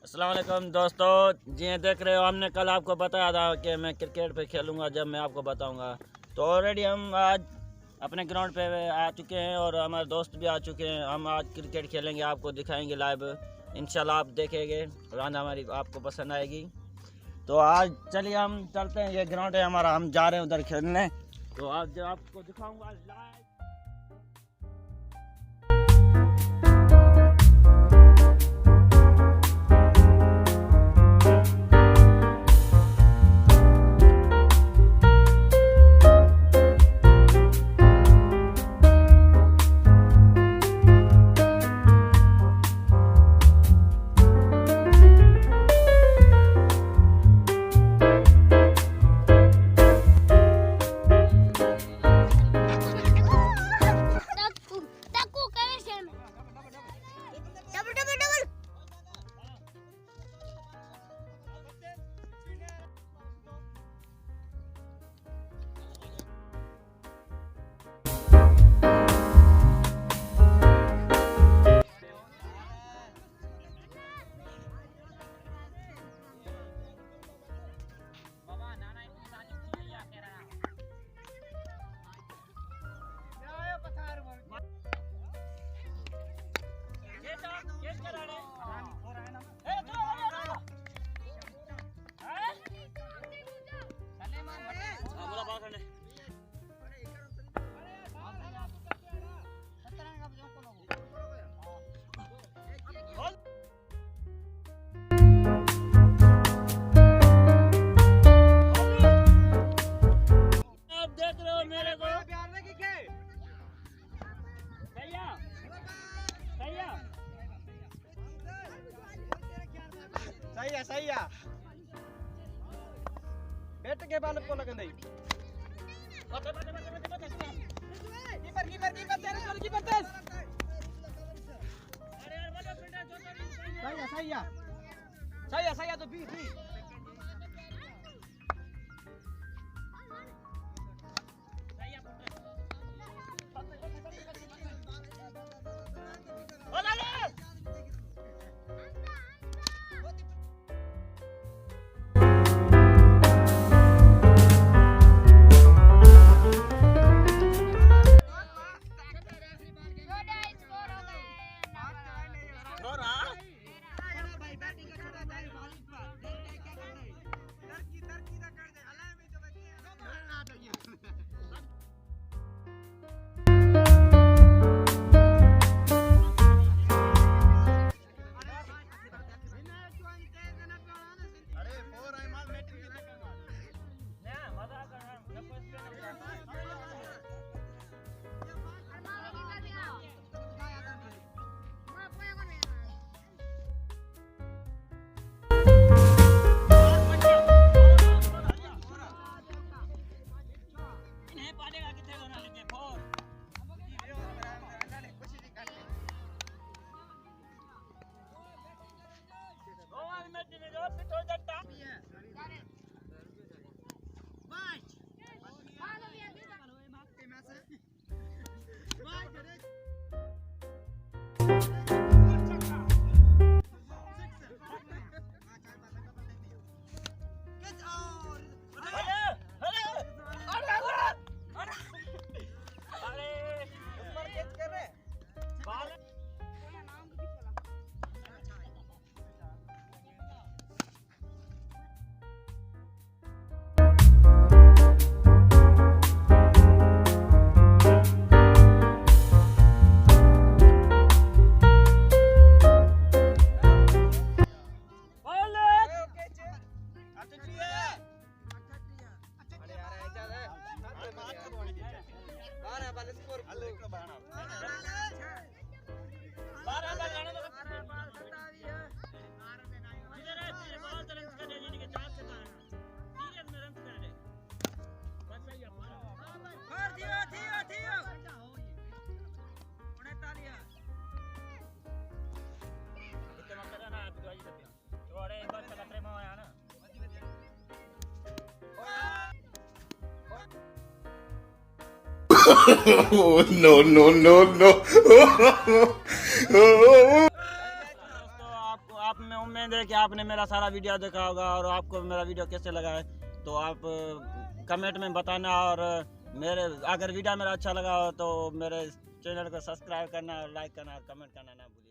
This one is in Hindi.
अस्सलाम वालेकुम दोस्तों, जी देख रहे हो, हमने कल आपको बताया था कि मैं क्रिकेट पे खेलूँगा जब मैं आपको बताऊँगा। तो ऑलरेडी हम आज अपने ग्राउंड पे आ चुके हैं और हमारे दोस्त भी आ चुके हैं। हम आज क्रिकेट खेलेंगे, आपको दिखाएंगे लाइव। इंशाल्लाह आप देखेंगे रान हमारी आपको पसंद आएगी। तो आज चलिए हम चलते हैं, ये ग्राउंड है हमारा, हम जा रहे हैं उधर खेलने। तो आज आपको दिखाऊँगा लाइव। सही है बैट के बाल को लगन दे कीपर कीपर कीपर तेरे को कीपर तेज सही है तो बी No. दोस्तों आप में उम्मीद है कि आपने मेरा सारा वीडियो देखा होगा और आपको मेरा वीडियो कैसे लगा है तो आप कमेंट में बताना। और मेरे अगर वीडियो मेरा अच्छा लगा हो तो मेरे चैनल को सब्सक्राइब करना और लाइक करना और कमेंट करना ना भूलिए।